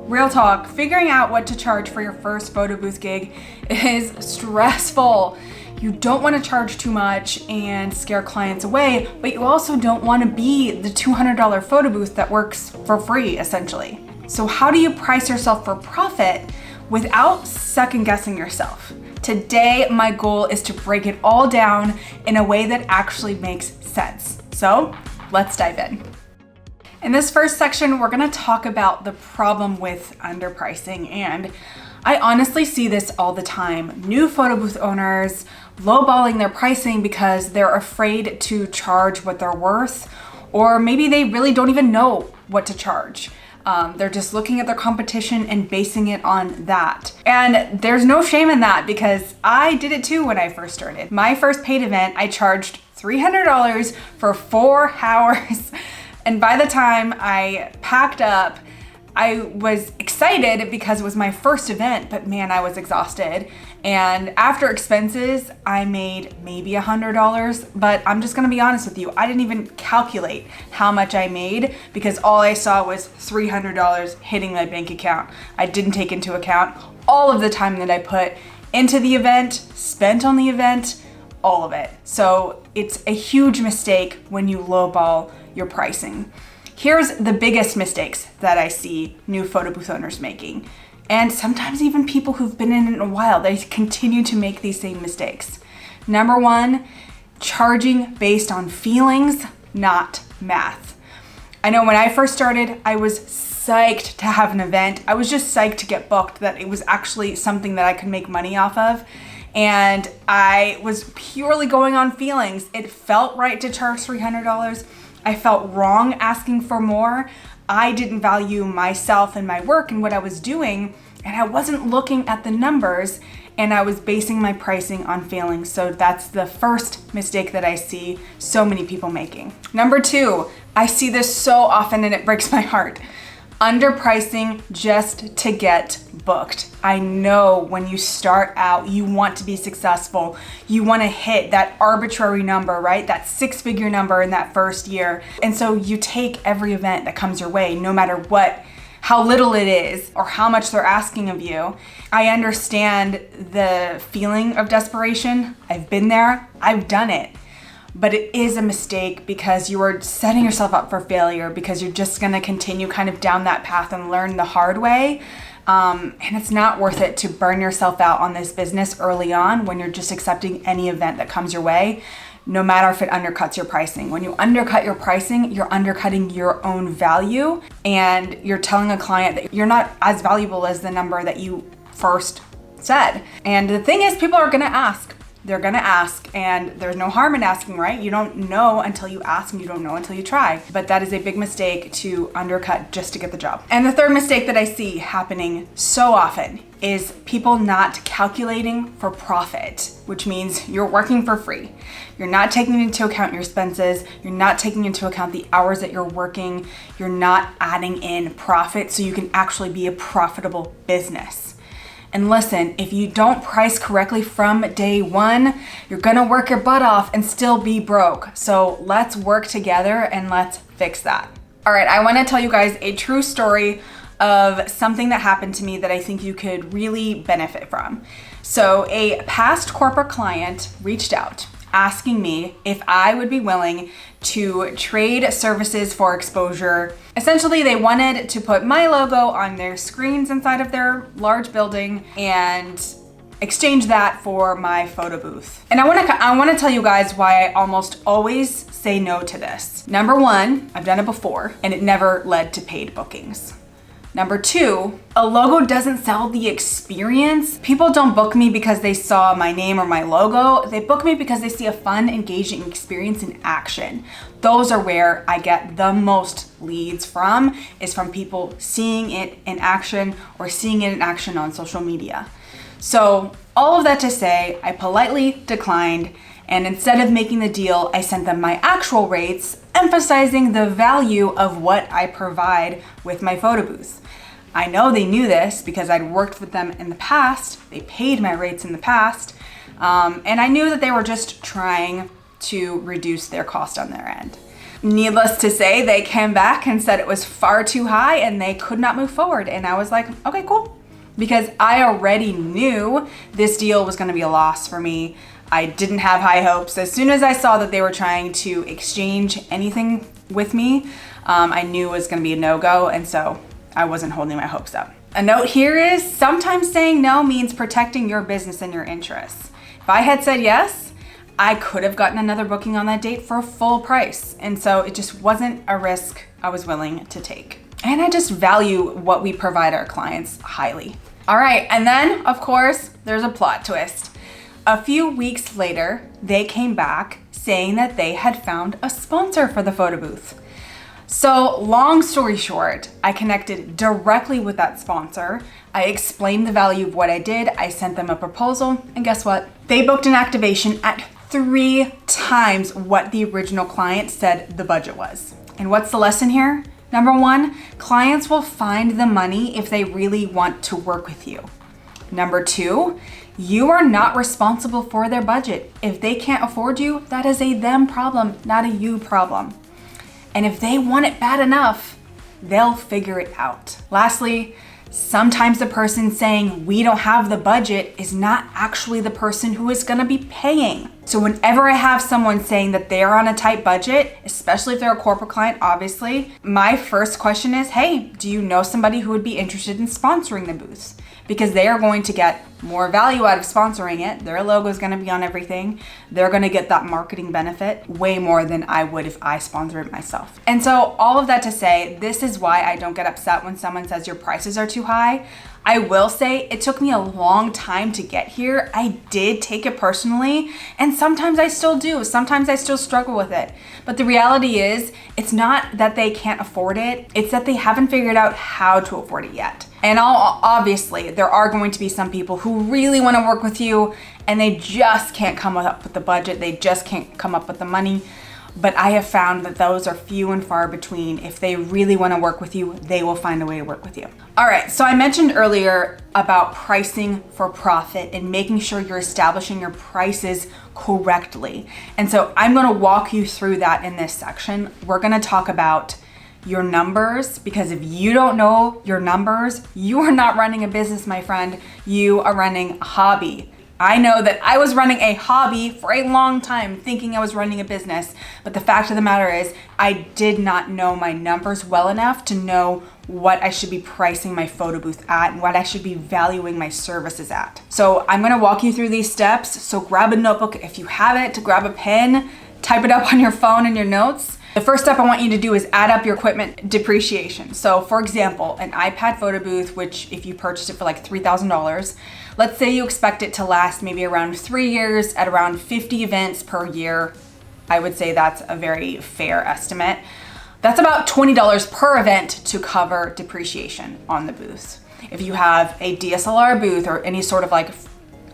Real talk, figuring out what to charge for your first photo booth gig is stressful. You don't want to charge too much and scare clients away, but you also don't want to be the $200 photo booth that works for free, essentially. So how do you price yourself for profit without second guessing yourself? Today, my goal is to break it all down in a way that actually makes sense. So let's dive in. In this first section, we're gonna talk about the problem with underpricing, and I honestly see this all the time. New photo booth owners lowballing their pricing because they're afraid to charge what they're worth, or maybe they really don't even know what to charge. They're just looking at their competition and basing it on that. And there's no shame in that because I did it too when I first started. My first paid event, I charged $300 for 4 hours. And by the time I packed up, I was excited because it was my first event, but man, I was exhausted. And after expenses, I made maybe $100, but I'm just gonna be honest with you, I didn't even calculate how much I made because all I saw was $300 hitting my bank account. I didn't take into account all of the time that I put into the event, spent on the event, all of it. So it's a huge mistake when you lowball your pricing. Here's the biggest mistakes that I see new photo booth owners making. And sometimes even people who've been in it a while, they continue to make these same mistakes. Number one, charging based on feelings, not math. I know when I first started, I was psyched to have an event. I was just psyched to get booked, that it was actually something that I could make money off of. And I was purely going on feelings. It felt right to charge $300. I felt wrong asking for more. I didn't value myself and my work and what I was doing, and I wasn't looking at the numbers, and I was basing my pricing on feelings. So that's the first mistake that I see so many people making. Number two, I see this so often and it breaks my heart. Underpricing just to get booked. I know when you start out, you want to be successful. You want to hit that arbitrary number, right? That 6-figure number in that first year. And so you take every event that comes your way, no matter how little it is or how much they're asking of you. I understand the feeling of desperation. I've been there, I've done it. But it is a mistake because you are setting yourself up for failure because you're just gonna continue kind of down that path and learn the hard way. And it's not worth it to burn yourself out on this business early on when you're just accepting any event that comes your way, no matter if it undercuts your pricing. When you undercut your pricing, you're undercutting your own value and you're telling a client that you're not as valuable as the number that you first said. And the thing is, people are gonna ask. They're gonna ask, and there's no harm in asking, right? You don't know until you ask, and you don't know until you try. But that is a big mistake to undercut just to get the job. And the third mistake that I see happening so often is people not calculating for profit, which means you're working for free. You're not taking into account your expenses. You're not taking into account the hours that you're working. You're not adding in profit so you can actually be a profitable business. And listen, if you don't price correctly from day one, you're gonna work your butt off and still be broke. So let's work together and let's fix that. All right, I wanna tell you guys a true story of something that happened to me that I think you could really benefit from. So a past corporate client reached out asking me if I would be willing to trade services for exposure. Essentially, they wanted to put my logo on their screens inside of their large building and exchange that for my photo booth. And I wanna tell you guys why I almost always say no to this. Number one, I've done it before and it never led to paid bookings. Number two, a logo doesn't sell the experience. People don't book me because they saw my name or my logo. They book me because they see a fun, engaging experience in action. Those are where I get the most leads from, is from people seeing it in action or seeing it in action on social media. So all of that to say, I politely declined, and instead of making the deal, I sent them my actual rates, emphasizing the value of what I provide with my photo booth. I know they knew this because I'd worked with them in the past. They paid my rates in the past. And I knew that they were just trying to reduce their cost on their end. Needless to say, they came back and said it was far too high and they could not move forward. And I was like, okay, cool. Because I already knew this deal was gonna be a loss for me. I didn't have high hopes. As soon as I saw that they were trying to exchange anything with me, I knew it was gonna be a no-go, and so I wasn't holding my hopes up. A note here is sometimes saying no means protecting your business and your interests. If I had said yes, I could have gotten another booking on that date for full price. And so it just wasn't a risk I was willing to take. And I just value what we provide our clients highly. All right, and then of course, there's a plot twist. A few weeks later, they came back saying that they had found a sponsor for the photo booth. So long story short, I connected directly with that sponsor. I explained the value of what I did. I sent them a proposal, and guess what? They booked an activation at 3 times what the original client said the budget was. And what's the lesson here? Number 1, clients will find the money if they really want to work with you. Number 2, you are not responsible for their budget. If they can't afford you, that is a them problem, not a you problem. And if they want it bad enough, they'll figure it out. Lastly, sometimes the person saying we don't have the budget is not actually the person who is gonna be paying. So whenever I have someone saying that they're on a tight budget, especially if they're a corporate client, obviously, my first question is, hey, do you know somebody who would be interested in sponsoring the booths? Because they are going to get more value out of sponsoring it. Their logo is gonna be on everything. They're gonna get that marketing benefit way more than I would if I sponsored it myself. And so all of that to say, this is why I don't get upset when someone says your prices are too high. I will say it took me a long time to get here. I did take it personally, and sometimes I still do. Sometimes I still struggle with it. But the reality is, it's not that they can't afford it, it's that they haven't figured out how to afford it yet. And obviously, there are going to be some people who really want to work with you and they just can't come up with the budget, they just can't come up with the money. But I have found that those are few and far between. If they really want to work with you, they will find a way to work with you. All right, so I mentioned earlier about pricing for profit and making sure you're establishing your prices correctly. And so I'm going to walk you through that in this section. We're going to talk about your numbers, because if you don't know your numbers, you are not running a business, my friend. You are running a hobby. I know that I was running a hobby for a long time thinking I was running a business, but the fact of the matter is I did not know my numbers well enough to know what I should be pricing my photo booth at and what I should be valuing my services at. So I'm gonna walk you through these steps. So grab a notebook if you have it, grab a pen, type it up on your phone in your notes. The first step I want you to do is add up your equipment depreciation. So for example, an iPad photo booth, which if you purchased it for like $3,000, let's say you expect it to last maybe around 3 years at around 50 events per year. I would say that's a very fair estimate. That's about $20 per event to cover depreciation on the booths. If you have a DSLR booth or any sort of like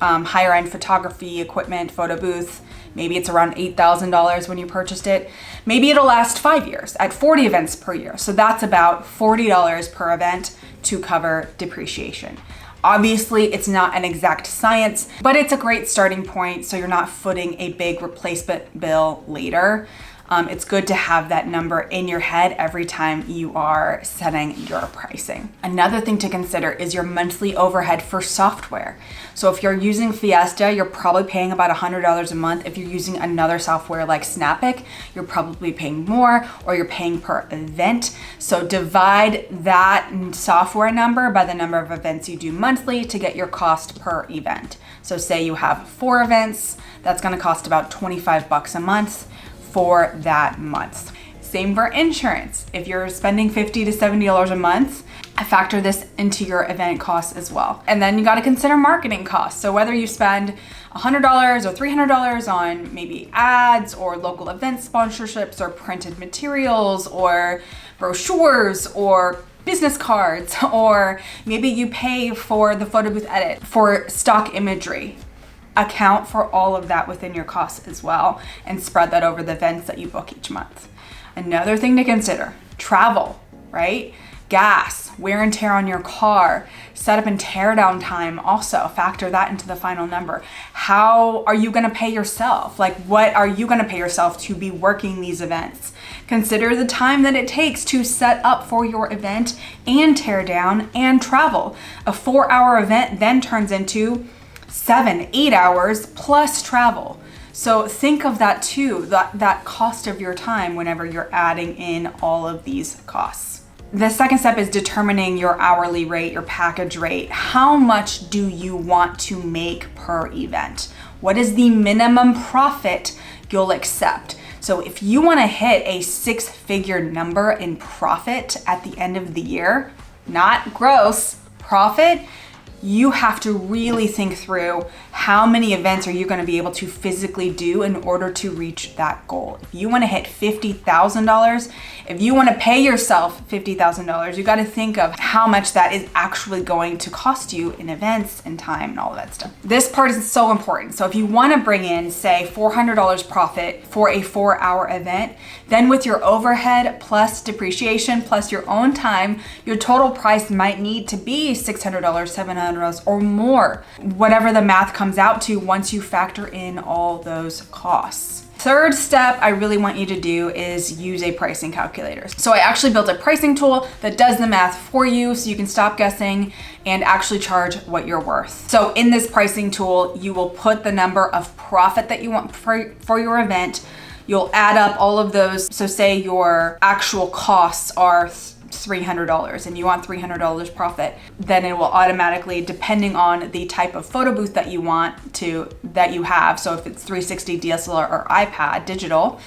higher end photography equipment, photo booth, maybe it's around $8,000 when you purchased it. Maybe it'll last 5 years at 40 events per year. So that's about $40 per event to cover depreciation. Obviously, it's not an exact science, but it's a great starting point so you're not footing a big replacement bill later. It's good to have that number in your head every time you are setting your pricing. Another thing to consider is your monthly overhead for software. So if you're using Fiesta, you're probably paying about $100 a month. If you're using another software like Snapic, you're probably paying more, or you're paying per event. So divide that software number by the number of events you do monthly to get your cost per event. So say you have 4 events, that's gonna cost about $25 a month for that month. Same for insurance. If you're spending $50 to $70 a month, I factor this into your event costs as well. And then you gotta consider marketing costs. So whether you spend $100 or $300 on maybe ads or local event sponsorships or printed materials or brochures or business cards, or maybe you pay for the photo booth edit, for stock imagery. Account for all of that within your costs as well and spread that over the events that you book each month. Another thing to consider, travel, right? Gas, wear and tear on your car, setup and tear down time, also factor that into the final number. How are you gonna pay yourself? Like, what are you gonna pay yourself to be working these events? Consider the time that it takes to set up for your event and tear down and travel. A 4-hour event then turns into 7-8 hours plus travel. So think of that too, that cost of your time whenever you're adding in all of these costs. The second step is determining your hourly rate, your package rate. How much do you want to make per event? What is the minimum profit you'll accept? So if you want to hit a 6-figure number in profit at the end of the year, not gross profit, you have to really think through how many events are you going to be able to physically do in order to reach that goal. If you want to hit $50,000, if you want to pay yourself $50,000, you got to think of how much that is actually going to cost you in events and time and all of that stuff. This part is so important. So if you want to bring in, say, $400 profit for a 4-hour event, then with your overhead plus depreciation plus your own time, your total price might need to be $600, $700 or more, whatever the math comes out to once you factor in all those costs. Third step I really want you to do is use a pricing calculator. So I actually built a pricing tool that does the math for you so you can stop guessing and actually charge what you're worth. So in this pricing tool, you will put the number of profit that you want for your event. You'll add up all of those. So say your actual costs are $300 and you want $300 profit, then it will automatically, depending on the type of photo booth that you have, so if it's 360 DSLR or iPad digital,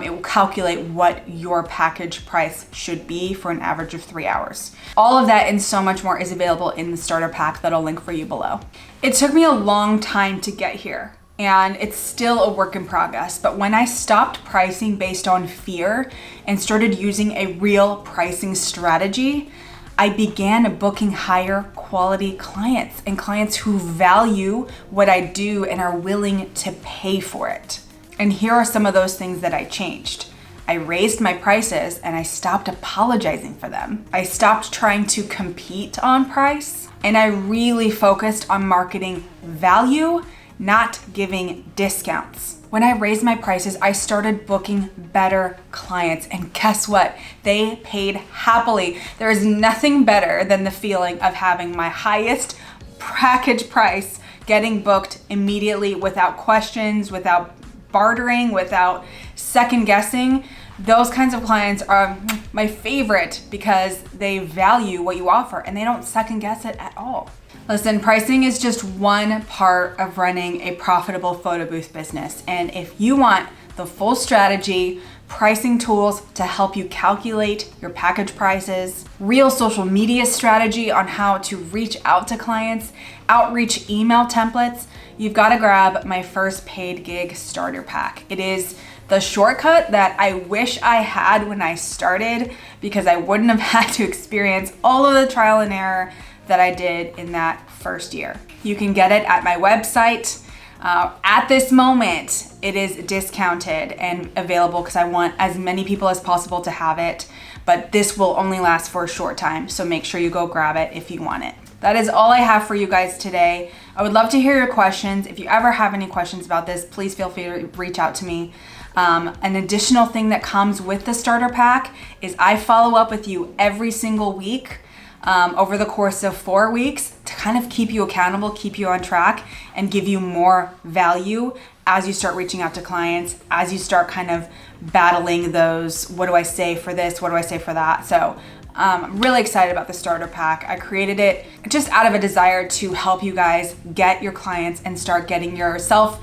it will calculate what your package price should be for an average of 3 hours. All of that and so much more is available in the starter pack that I'll link for you below. It took me a long time to get here, and it's still a work in progress. But when I stopped pricing based on fear and started using a real pricing strategy, I began booking higher quality clients and clients who value what I do and are willing to pay for it. And here are some of those things that I changed. I raised my prices and I stopped apologizing for them. I stopped trying to compete on price, and I really focused on marketing value, not giving discounts. When I raised my prices, I started booking better clients, and guess what? They paid happily. There is nothing better than the feeling of having my highest package price getting booked immediately without questions, without bartering, without second guessing. Those kinds of clients are my favorite because they value what you offer and they don't second guess it at all. Listen, pricing is just one part of running a profitable photo booth business. And if you want the full strategy, pricing tools to help you calculate your package prices, real social media strategy on how to reach out to clients, outreach email templates, you've got to grab my first paid gig starter pack. It is the shortcut that I wish I had when I started, because I wouldn't have had to experience all of the trial and error that I did in that first year. You can get it at my website. At this moment, it is discounted and available because I want as many people as possible to have it, but this will only last for a short time, so make sure you go grab it if you want it. That is all I have for you guys today. I would love to hear your questions. If you ever have any questions about this, please feel free to reach out to me. An additional thing that comes with the starter pack is I follow up with you every single week over the course of 4 weeks to kind of keep you accountable, keep you on track, and give you more value as you start reaching out to clients, as you start kind of battling those, what do I say for this, what do I say for that? So I'm really excited about the starter pack. I created it just out of a desire to help you guys get your clients and start getting yourself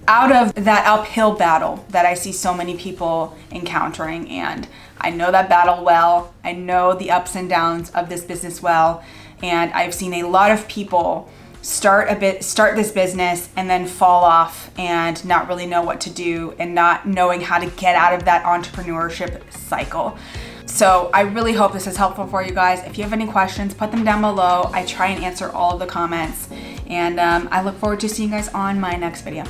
out of that uphill battle that I see so many people encountering. And I know that battle well. I know the ups and downs of this business well. And I've seen a lot of people start this business and then fall off and not really know what to do and not knowing how to get out of that entrepreneurship cycle. So I really hope this is helpful for you guys. If you have any questions, put them down below. I try and answer all of the comments. And I look forward to seeing you guys on my next video.